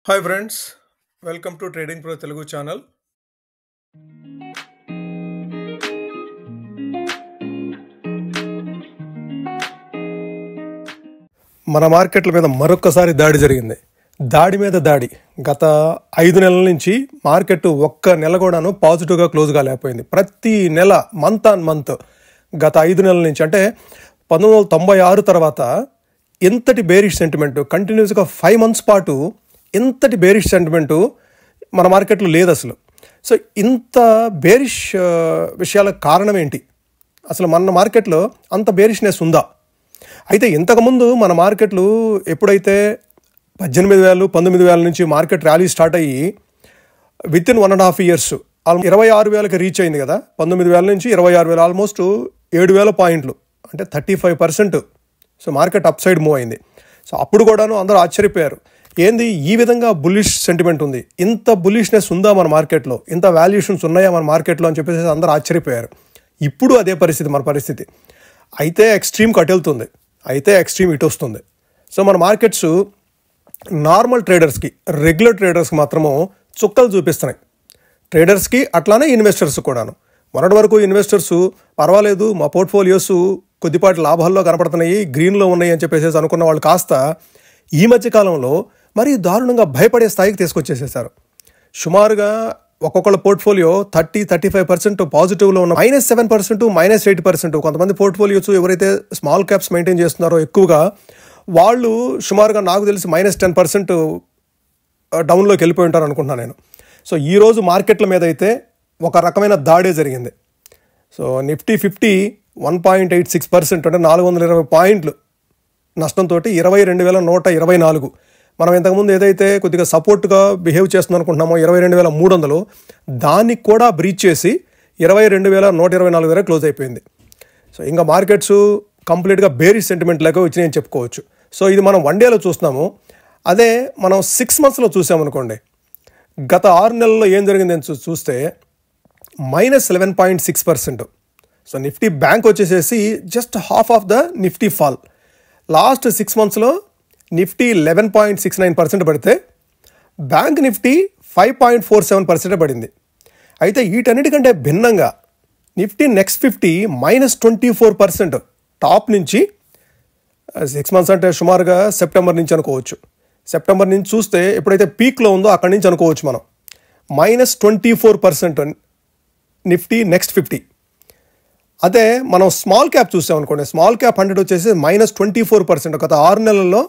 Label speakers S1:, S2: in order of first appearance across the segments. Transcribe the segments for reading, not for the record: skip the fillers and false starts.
S1: Hi friends, welcome to trading pro Telugu channel. మన మార్కెట్ల మీద మరొక్కసారి దాడి జరిగింది. దాడి మీద దాడి. గత 5 నెలల నుంచి మార్కెట్ ఒక్క నెల కూడాను పాజిటివ్గా క్లోజ్ కాలేకపోయింది. ప్రతి నెల మంత్ ఆన్ మంత్ గత 5 నెలల నుంచి, అంటే 1996 తర్వాత ఇంతటి బేరిష్ సెంటిమెంట్ కంటిన్యూస్గా 5 months పాటు ఇంతటి బేరిష్ సెంటిమెంటు మన మార్కెట్లో లేదు అసలు. సో ఇంత బేరిష్ విషయాలకు కారణం ఏంటి? అసలు మన మార్కెట్లో అంత బేరిష్నెస్ ఉందా? అయితే ఇంతకుముందు మన మార్కెట్లు ఎప్పుడైతే 18,000 19,000 నుంచి మార్కెట్ ర్యాలీ స్టార్ట్ అయ్యి విత్ ఇన్ 1.5 years 26,000కి రీచ్ అయింది కదా. 19,000 నుంచి 26,000, ఆల్మోస్ట్ 7,000 పాయింట్లు, అంటే 35%. So market up side move అయింది. సో అప్పుడు కూడాను అందరూ ఆశ్చర్యపోయారు, ఏంది ఈ విధంగా బుల్లిష్ సెంటిమెంట్ ఉంది, ఇంత బుల్లిష్నెస్ ఉందా మన మార్కెట్లో, ఇంత వాల్యుయేషన్స్ ఉన్నాయా మన మార్కెట్లో అని చెప్పేసి అందరూ ఆశ్చర్యపోయారు. ఇప్పుడు అదే పరిస్థితి మన పరిస్థితి. అయితే ఎక్స్ట్రీమ్ కట్టెళ్తుంది, అయితే ఎక్స్ట్రీమ్ ఇటు వస్తుంది. సో మన మార్కెట్స్ నార్మల్ ట్రేడర్స్కి, రెగ్యులర్ ట్రేడర్స్కి మాత్రము చుక్కలు చూపిస్తున్నాయి. ట్రేడర్స్కి అట్లానే ఇన్వెస్టర్స్ కూడాను. మొన్నటి వరకు ఇన్వెస్టర్స్ పర్వాలేదు, మా పోర్ట్ఫోలియోస్ కొద్దిపాటి లాభాల్లో కనపడుతున్నాయి, గ్రీన్లో ఉన్నాయి అని చెప్పేసి అనుకున్న వాళ్ళు కాస్త ఈ మధ్యకాలంలో మరీ దారుణంగా భయపడే స్థాయికి తీసుకొచ్చేసేసారు. సుమారుగా ఒక్కొక్కళ్ళ పోర్ట్ఫోలియో 30-35% పాజిటివ్లో ఉన్న, -7%, -8%. కొంతమంది పోర్ట్ఫోలియోస్ ఎవరైతే స్మాల్ క్యాప్స్ మెయింటైన్ చేస్తున్నారో ఎక్కువగా, వాళ్ళు సుమారుగా నాకు తెలిసి -10% డౌన్లోకి వెళ్ళిపోయి ఉంటారు అనుకుంటున్నాను నేను. సో ఈరోజు మార్కెట్ల మీద అయితే ఒక రకమైన దాడే జరిగింది. సో నిఫ్టీ 50 1.86%, అంటే 420 పాయింట్లు నష్టంతో 22,124. మనం ఇంతకుముందు ఏదైతే కొద్దిగా సపోర్ట్గా బిహేవ్ చేస్తున్నాం అనుకుంటున్నామో 22,300, దానికి కూడా బ్రీచ్ చేసి 22,124 దగ్గర క్లోజ్ అయిపోయింది. సో ఇంకా మార్కెట్స్ కంప్లీట్గా బేరిష్ సెంటిమెంట్ లాగా వచ్చినాయని చెప్పుకోవచ్చు. సో ఇది మనం 1 డేలో చూస్తున్నాము. అదే మనం 6 monthsలో చూసామనుకోండి, గత 6 నెలల్లో ఏం జరిగిందని చూస్తే -11.6%. సో నిఫ్టీ బ్యాంక్ వచ్చేసేసి just half of the Nifty fall. Last 6 monthsలో నిఫ్టీ 11.69% పడితే బ్యాంక్ నిఫ్టీ 5.47% పడింది. అయితే వీటన్నిటికంటే భిన్నంగా నిఫ్టీ నెక్స్ట్ 50 -24%. టాప్ నుంచి 6 months అంటే సుమారుగా సెప్టెంబర్ నుంచి అనుకోవచ్చు. సెప్టెంబర్ నుంచి చూస్తే ఎప్పుడైతే పీక్లో ఉందో అక్కడి నుంచి అనుకోవచ్చు మనం. -24% నిఫ్టీ నెక్స్ట్ 50. అదే మనం స్మాల్ క్యాప్ చూసామనుకోండి, స్మాల్ క్యాప్ 100 వచ్చేసి -24%. గత 6 నెలల్లో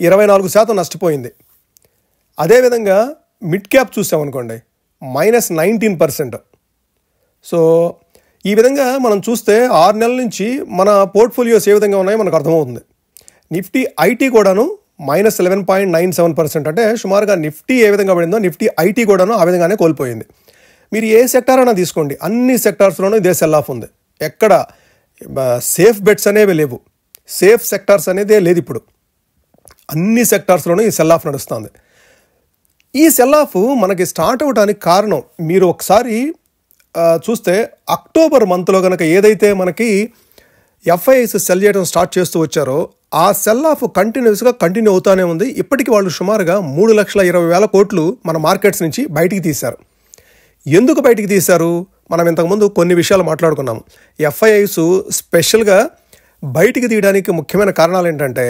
S1: 24% నష్టపోయింది. అదేవిధంగా మిడ్ క్యాప్ చూసామనుకోండి, -19%. సో ఈ విధంగా మనం చూస్తే 6 నెలల నుంచి మన పోర్ట్ఫోలియోస్ ఏ విధంగా ఉన్నాయో మనకు అర్థమవుతుంది. నిఫ్టీ ఐటీ కూడాను -11.97%, అంటే సుమారుగా నిఫ్టీ ఏ విధంగా పడిందో నిఫ్టీ ఐటీ కూడాను ఆ విధంగానే కోల్పోయింది. మీరు ఏ సెక్టార్ అయినా తీసుకోండి, అన్ని సెక్టార్స్లోనూ ఇదే సెల్ ఆఫ్ ఉంది. ఎక్కడ సేఫ్ బెట్స్ అనేవి లేవు, సేఫ్ సెక్టార్స్ అనేదే లేదు. ఇప్పుడు అన్ని సెక్టార్స్లోనూ ఈ సెల్ ఆఫ్ నడుస్తుంది. ఈ సెల్ ఆఫ్ మనకి స్టార్ట్ అవ్వడానికి కారణం మీరు ఒకసారి చూస్తే అక్టోబర్ మంత్లో కనుక ఏదైతే మనకి ఎఫ్ఐఐస్ సెల్ చేయడం స్టార్ట్ చేస్తూ వచ్చారో ఆ సెల్ ఆఫ్ కంటిన్యూస్గా కంటిన్యూ అవుతూనే ఉంది. ఇప్పటికీ వాళ్ళు సుమారుగా 3,20,000 కోట్లు మన మార్కెట్స్ నుంచి బయటికి తీశారు. ఎందుకు బయటికి తీశారు? మనం ఇంతకుముందు కొన్ని విషయాలు మాట్లాడుకున్నాము. ఎఫ్ఐఐస్ స్పెషల్గా బయటికి తీయడానికి ముఖ్యమైన కారణాలు ఏంటంటే,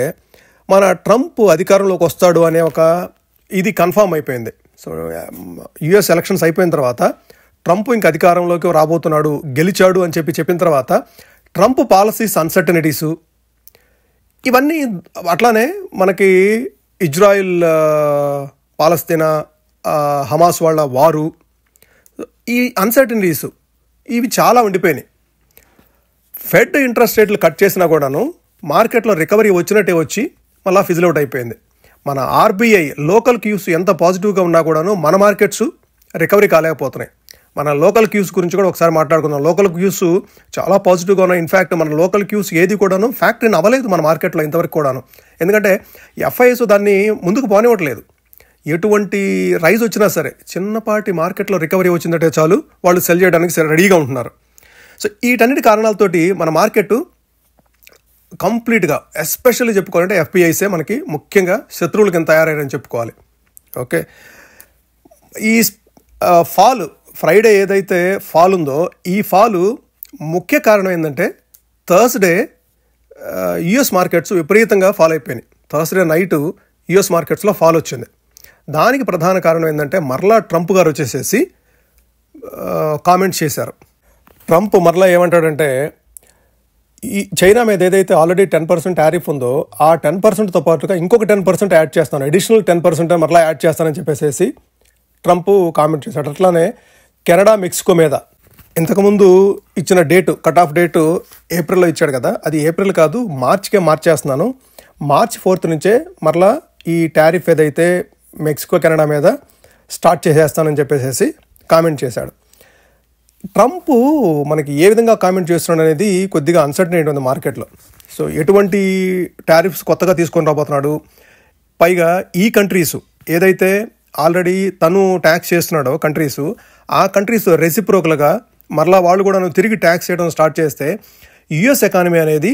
S1: మన ట్రంప్ అధికారంలోకి వస్తాడు అనే ఒక ఇది కన్ఫామ్ అయిపోయింది. సో యుఎస్ ఎలక్షన్స్ అయిపోయిన తర్వాత ట్రంప్ ఇంక అధికారంలోకి రాబోతున్నాడు, గెలిచాడు అని చెప్పిన తర్వాత ట్రంప్ పాలసీస్ అన్సర్టనిటీసు ఇవన్నీ, అట్లానే మనకి ఇజ్రాయిల్ పాలస్తీనా హమాస్ వాళ్ళ వారు, ఈ అన్సర్టనిటీస్ ఇవి చాలా ఉండిపోయినాయి. ఫెడ్ ఇంట్రెస్ట్ రేట్లు కట్ చేసినా కూడాను మార్కెట్లో రికవరీ వచ్చినట్టే వచ్చి మళ్ళీ ఫిజిల్ అవుట్ అయిపోయింది. మన ఆర్బీఐ లోకల్ క్యూస్ ఎంత పాజిటివ్గా ఉన్నా కూడాను మన మార్కెట్స్ రికవరీ కాలేకపోతున్నాయి. మన లోకల్ క్యూస్ గురించి కూడా ఒకసారి మాట్లాడుకుందాం. లోకల్ క్యూస్ చాలా పాజిటివ్గా ఉన్నాయి. ఇన్ఫ్యాక్ట్ మన లోకల్ క్యూస్ ఏది కూడాను ఫ్యాక్టరీని అవ్వలేదు మన మార్కెట్లో ఇంతవరకు కూడాను. ఎందుకంటే ఎఫ్ఐఎస్ దాన్ని ముందుకు పోనివ్వట్లేదు. ఎటువంటి రైజ్ వచ్చినా సరే చిన్నపాటి మార్కెట్లో రికవరీ వచ్చిందంటే చాలు వాళ్ళు సెల్ చేయడానికి రెడీగా ఉంటున్నారు. సో వీటన్నిటి కారణాలతోటి మన మార్కెట్ కంప్లీట్గా ఎస్పెషల్లీ చెప్పుకోవాలంటే ఎఫ్పిఐసే మనకి ముఖ్యంగా శత్రువుల కింద తయారయ్యారని చెప్పుకోవాలి. ఓకే, ఈ ఫ్రైడే ఏదైతే ఫాల్ ఉందో ఈ ఫాలు ముఖ్య కారణం ఏంటంటే థర్స్డే యుఎస్ మార్కెట్స్ విపరీతంగా ఫాల్ అయిపోయినాయి. థర్స్డే నైటు యుఎస్ మార్కెట్స్లో ఫాల్ వచ్చింది. దానికి ప్రధాన కారణం ఏంటంటే మరలా ట్రంప్ గారు వచ్చేసేసి కామెంట్స్ చేశారు. ట్రంప్ మరలా ఏమంటాడంటే ఈ చైనా మీద ఏదైతే ఆల్రెడీ 10% టారిఫ్ ఉందో ఆ 10%తో పాటుగా ఇంకొక 10% యాడ్ చేస్తాను, అడిషనల్ 10% మరలా యాడ్ చేస్తానని చెప్పేసి ట్రంప్ కామెంట్ చేశాడు. అట్లానే కెనడా, మెక్సికో మీద ఇంతకుముందు ఇచ్చిన డేటు, కట్ ఆఫ్ డేటు ఏప్రిల్లో ఇచ్చాడు కదా, అది ఏప్రిల్ కాదు మార్చికే మార్చేస్తున్నాను, మార్చి 4th నుంచే మరలా ఈ టారిఫ్ ఏదైతే మెక్సికో, కెనడా మీద స్టార్ట్ చేసేస్తానని చెప్పేసి కామెంట్ చేశాడు. ట్రంప్ మనకి ఏ విధంగా కామెంట్ చేస్తున్నాడు అనేది కొద్దిగా అన్సర్టనిటీ ఉంది మార్కెట్లో. సో ఎటువంటి టారిఫ్స్ కొత్తగా తీసుకొని రాబోతున్నాడు, పైగా ఈ కంట్రీస్ ఏదైతే ఆల్రెడీ తను ట్యాక్స్ చేస్తున్నాడో ఆ కంట్రీస్ రెసిప్రోకల్గా మరలా వాళ్ళు కూడా తిరిగి ట్యాక్స్ చేయడం స్టార్ట్ చేస్తే యుఎస్ ఎకానమీ అనేది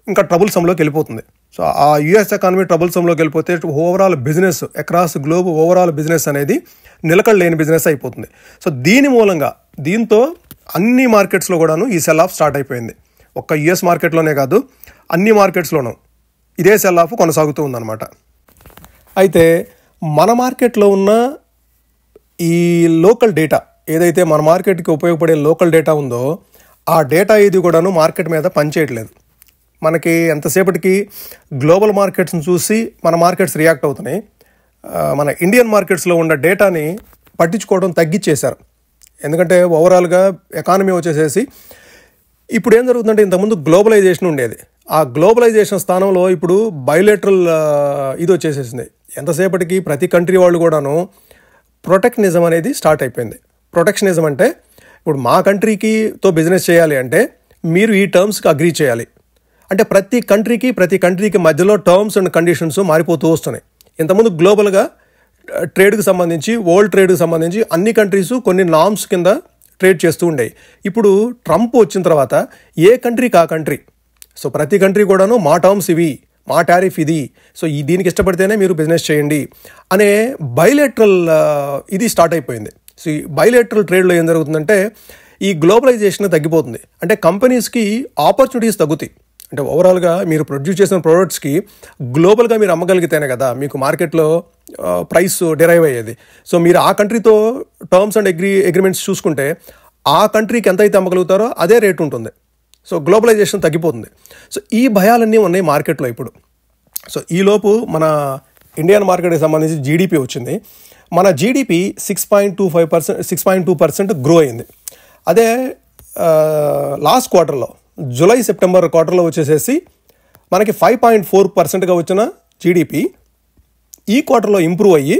S1: ఇంకా ట్రబుల్సంలోకి వెళ్ళిపోతుంది. సో ఆ యుఎస్ ఎకానమీ ట్రబుల్సంలోకి వెళ్ళిపోతే overall business across globe overall business అనేది నిలకడలేని బిజినెస్ అయిపోతుంది. సో దీంతో అన్ని మార్కెట్స్లో కూడాను ఈ సెల్ ఆఫ్ స్టార్ట్ అయిపోయింది. ఒక్క యుఎస్ మార్కెట్లోనే కాదు అన్ని మార్కెట్స్లోనూ ఇదే సెల్ ఆఫ్ కొనసాగుతూ ఉందన్నమాట. అయితే మన మార్కెట్లో ఉన్న ఈ లోకల్ డేటా ఏదైతే మన మార్కెట్కి ఉపయోగపడే లోకల్ డేటా ఉందో ఆ డేటా ఏది కూడాను మార్కెట్ మీద పనిచేయట్లేదు. మనకి ఎంతసేపటికి గ్లోబల్ మార్కెట్స్ని చూసి మన మార్కెట్స్ రియాక్ట్ అవుతున్నాయి. మన ఇండియన్ మార్కెట్స్లో ఉన్న డేటాని పట్టించుకోవడం తగ్గించేశారు. ఎందుకంటే ఓవరాల్గా ఎకానమీ వచ్చేసేసి ఇప్పుడు ఏం జరుగుతుందంటే ఇంతకుముందు గ్లోబలైజేషన్ ఉండేది, ఆ గ్లోబలైజేషన్ స్థానంలో ఇప్పుడు బయోలేటరల్ ఇది వచ్చేసేసింది. ఎంతసేపటికి ప్రతి కంట్రీ వాళ్ళు కూడాను ప్రొటెక్షనిజం అనేది స్టార్ట్ అయిపోయింది. ప్రొటెక్షనిజం అంటే ఇప్పుడు మా కంట్రీతో బిజినెస్ చేయాలి అంటే మీరు ఈ టర్మ్స్కి అగ్రీ చేయాలి అంటే ప్రతి కంట్రీకి మధ్యలో టర్మ్స్ అండ్ కండిషన్స్ మారిపోతూ వస్తున్నాయి. ఇంతకుముందు గ్లోబల్గా ట్రేడ్కి సంబంధించి వరల్డ్ ట్రేడ్కి సంబంధించి అన్ని కంట్రీస్ కొన్ని నామ్స్ కింద ట్రేడ్ చేస్తూ ఉండేవి. ఇప్పుడు ట్రంప్ వచ్చిన తర్వాత ఏ కంట్రీకి ఆ కంట్రీ, సో ప్రతి కంట్రీ కూడాను మా టర్మ్స్ ఇవి, మా టారిఫ్ ఇది, సో దీనికి ఇష్టపడితేనే మీరు బిజినెస్ చేయండి అనే బయోలేటరల్ ఇది స్టార్ట్ అయిపోయింది. సో ఈ బయోలేటరల్ ట్రేడ్లో ఏం జరుగుతుందంటే ఈ గ్లోబలైజేషన్ తగ్గిపోతుంది. అంటే కంపెనీస్కి ఆపర్చునిటీస్ తగ్గుతాయి. అంటే ఓవరాల్గా మీరు ప్రొడ్యూస్ చేసిన ప్రోడక్ట్స్కి గ్లోబల్గా మీరు అమ్మగలిగితేనే కదా మీకు మార్కెట్లో ప్రైస్ డెరైవ్ అయ్యేది. సో మీరు ఆ కంట్రీతో టర్మ్స్ అండ్ అగ్రిమెంట్స్ చూసుకుంటే ఆ కంట్రీకి ఎంత అయితే అమ్మగలుగుతారో అదే రేట్ ఉంటుంది. సో గ్లోబలైజేషన్ తగ్గిపోతుంది. సో ఈ భయాలన్నీ ఉన్నాయి మార్కెట్లో ఇప్పుడు. సో ఈలోపు మన ఇండియన్ మార్కెట్కి సంబంధించి జీడిపి వచ్చింది. మన జీడిపి 6.2% గ్రో అయింది. అదే లాస్ట్ క్వార్టర్లో జూలై సెప్టెంబర్ క్వార్టర్లో వచ్చేసేసి మనకి 5.4%గా వచ్చిన జీడిపి ఈ క్వార్టర్లో ఇంప్రూవ్ అయ్యి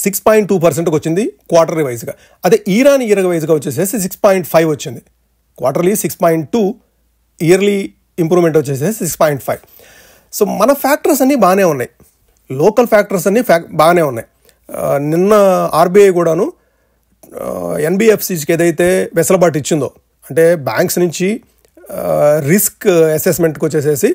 S1: 6.2%కి వచ్చింది క్వార్టర్లీ వైజ్గా. అదే ఇయర్ వైజ్గా వచ్చేసేసి 6.5 వచ్చింది. క్వార్టర్లీ 6.2, ఇయర్లీ ఇంప్రూవ్మెంట్ వచ్చేసేసి 6.5. సో మన ఫ్యాక్టర్స్ అన్నీ బాగానే ఉన్నాయి, లోకల్ ఫ్యాక్టర్స్ అన్నీ బాగానే ఉన్నాయి. నిన్న ఆర్బీఐ కూడాను ఎన్బిఎఫ్సిస్కి ఏదైతే వెసులుబాటు ఇచ్చిందో అంటే బ్యాంక్స్ నుంచి రిస్క్ అసెస్మెంట్కి వచ్చేసేసి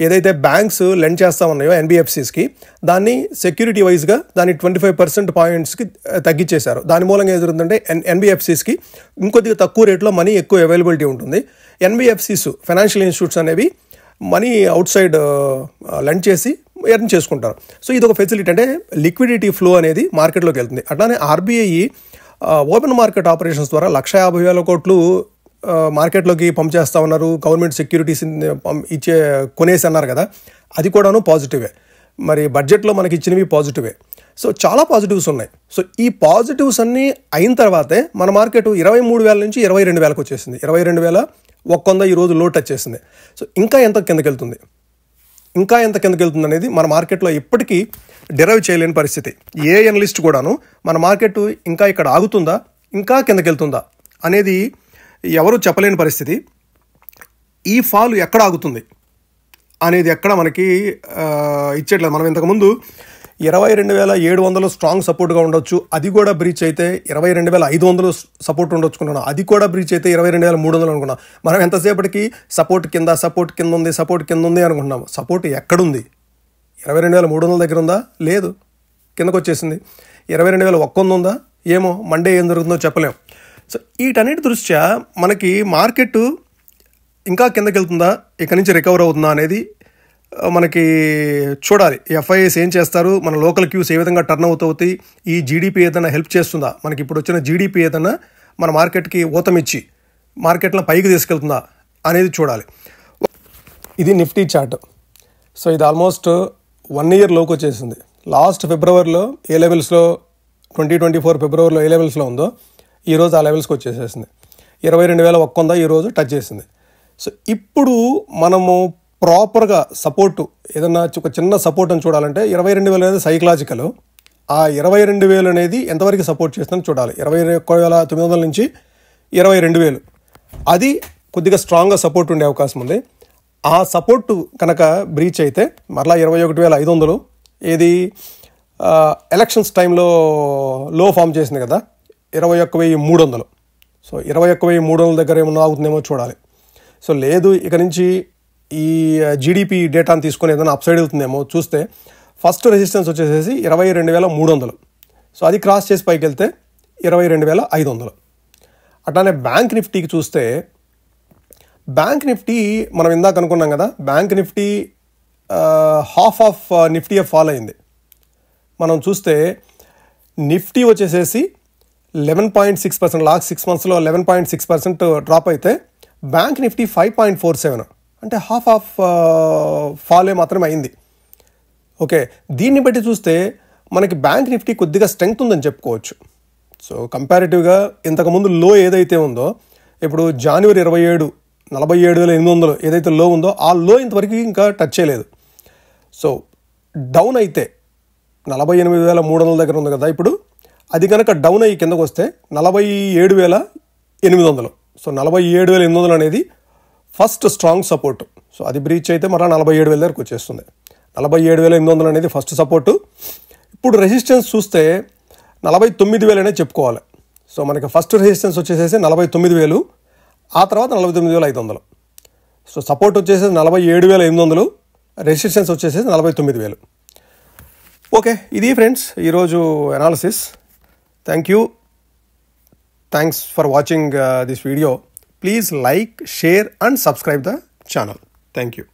S1: ఏదైతే బ్యాంక్స్ లెండ్ చేస్తూ ఉన్నాయో ఎన్బిఎఫ్సిస్కి దాన్ని సెక్యూరిటీ వైజ్గా దాన్ని 25% పాయింట్స్కి తగ్గించేశారు. దాని మూలంగా ఏం జరుగుతుందంటే ఎన్బిఎఫ్సిస్కి ఇంకొద్దిగా తక్కువ రేట్లో మనీ ఎక్కువ అవైలబిలిటీ ఉంటుంది. ఎన్బిఎఫ్సిస్ ఫైనాన్షియల్ ఇన్స్టిట్యూట్స్ అనేవి మనీ అవుట్ సైడ్ లెండ్ చేసి ఎర్న్ చేసుకుంటారు. సో ఇది ఒక ఫెసిలిటీ, అంటే లిక్విడిటీ ఫ్లో అనేది మార్కెట్లోకి వెళ్తుంది. అట్లానే ఆర్బీఐ ఓపెన్ మార్కెట్ ఆపరేషన్స్ ద్వారా 150,000 కోట్లు మార్కెట్లోకి పంప్ చేస్తూ ఉన్నారు. గవర్నమెంట్ సెక్యూరిటీస్ కొనేసి అన్నారు కదా, అది కూడాను పాజిటివే. మరి బడ్జెట్లో మనకి ఇచ్చినవి పాజిటివే. సో చాలా పాజిటివ్స్ ఉన్నాయి. సో ఈ పాజిటివ్స్ అన్నీ అయిన తర్వాతే మన మార్కెట్ 23,000 నుంచి 22,000కి వచ్చేసింది. 22,100 ఈరోజు లో టచ్ చేసింది. సో ఇంకా ఎంత కిందకి వెళ్తుంది అనేది మన మార్కెట్లో ఇప్పటికీ డిరైవ్ చేయలేని పరిస్థితి. ఏ అనలిస్ట్ కూడాను మన మార్కెట్ ఇంకా ఇక్కడ ఆగుతుందా, ఇంకా కిందకి వెళ్తుందా అనేది ఎవరు చెప్పలేని పరిస్థితి. ఈ ఫాల్ ఎక్కడ ఆగుతుంది అనేది ఎక్కడ మనకి ఇచ్చేట్లేదు. మనం ఇంతకుముందు 22,700 స్ట్రాంగ్ సపోర్ట్గా ఉండొచ్చు, అది కూడా బ్రీచ్ అయితే 22,500 సపోర్ట్ ఉండొచ్చుకున్నాను, అది కూడా బ్రీచ్ అయితే 22,300 అనుకున్నాం. మనం ఎంతసేపటికి సపోర్ట్ కింద ఉంది అనుకుంటున్నాము. సపోర్ట్ ఎక్కడుంది? 22,300 దగ్గర ఉందా? లేదు. కిందకు వచ్చేసింది. 22,100 ఉందా ఏమో, మండే ఏం జరుగుతుందో చెప్పలేం. సో వీటన్నిటి దృష్ట్యా మనకి మార్కెట్ ఇంకా కిందకి వెళ్తుందా, ఇక్కడి నుంచి రికవర్ అవుతుందా అనేది మనకి చూడాలి. ఎఫ్ఐఎస్ ఏం చేస్తారు, మన లోకల్ క్యూస్ ఏ విధంగా టర్న్ అవుతాయి, ఈ జీడిపి ఏదైనా హెల్ప్ చేస్తుందా, మనకి ఇప్పుడు వచ్చిన జీడిపి ఏదైనా మన మార్కెట్కి ఊతమిచ్చి మార్కెట్లను పైకి తీసుకెళ్తుందా అనేది చూడాలి. ఇది నిఫ్టీ చార్ట్. సో ఇది ఆల్మోస్ట్ 1 year లోకి వచ్చేసింది. లాస్ట్ ఫిబ్రవరిలో ఏ లెవెల్స్లో 2024 ఫిబ్రవరిలో ఏ లెవెల్స్లో ఉందో ఈరోజు ఆ లెవెల్స్కి వచ్చేసేసింది. 22,100 ఈరోజు టచ్ చేసింది. సో ఇప్పుడు మనము ప్రాపర్గా సపోర్టు ఏదన్నా ఒక చిన్న సపోర్ట్ అని చూడాలంటే 22,000 అనేది సైకలాజికల్. ఆ 22,000 అనేది ఎంతవరకు సపోర్ట్ చేస్తుందని చూడాలి. 21,900 నుంచి 22,000 అది కొద్దిగా స్ట్రాంగ్గా సపోర్ట్ ఉండే అవకాశం ఉంది. ఆ సపోర్టు కనుక బ్రీచ్ అయితే మరలా 21,500 ఏది ఎలక్షన్స్ టైంలో లో ఫామ్ చేసింది కదా 21,300. సో 21,300 దగ్గర ఏమన్నా అవుతుందేమో చూడాలి. సో లేదు ఇక నుంచి ఈ జీడిపి డేటాను తీసుకొని ఏదైనా అప్సైడ్ అవుతుందేమో చూస్తే ఫస్ట్ రెసిస్టెన్స్ వచ్చేసేసి 22,300. సో అది క్రాస్ చేసి పైకి వెళ్తే 22,500. అట్లానే బ్యాంక్ నిఫ్టీకి చూస్తే బ్యాంక్ నిఫ్టీ మనం ఇందాక అనుకున్నాం కదా, bank Nifty half of Nifty fall అయింది. మనం చూస్తే నిఫ్టీ వచ్చేసేసి 11.6% లాస్ట్ 6 monthsలో 11.6% డ్రాప్ అయితే బ్యాంక్ నిఫ్టీ 5.47 అంటే హాఫ్ ఆఫ్ ఫాలే మాత్రమే అయింది. ఓకే, దీన్ని బట్టి చూస్తే మనకి బ్యాంక్ నిఫ్టీ కొద్దిగా స్ట్రెంగ్త్ ఉందని చెప్పుకోవచ్చు. సో కంపారిటివ్గా ఇంతకుముందు లో ఏదైతే ఉందో ఇప్పుడు జనవరి 27 47,800 ఏదైతే లో ఉందో ఆ లో ఇంతవరకు ఇంకా టచ్ చేయలేదు. సో డౌన్ అయితే 48,300 దగ్గర ఉంది కదా ఇప్పుడు, అది కనుక డౌన్ అయ్యి కిందకు వస్తే 47,800. సో 47,800 అనేది ఫస్ట్ స్ట్రాంగ్ సపోర్టు. సో అది బ్రీచ్ అయితే మరలా 47,000 దగ్గరకు వచ్చేస్తుంది. 47,800 అనేది ఫస్ట్ సపోర్టు. ఇప్పుడు రెసిస్టెన్స్ చూస్తే 49,000 అనేది చెప్పుకోవాలి. సో మనకి ఫస్ట్ రెసిస్టెన్స్ వచ్చేసేసి 49,000, ఆ తర్వాత 49,500. సో సపోర్ట్ వచ్చేసి 47,800, రెసిస్టెన్స్ వచ్చేసేసి 49,000. ఓకే, ఇది ఫ్రెండ్స్ ఈరోజు analysis. Thank you. Thanks for watching this video. Please like, share and subscribe the channel. Thank you.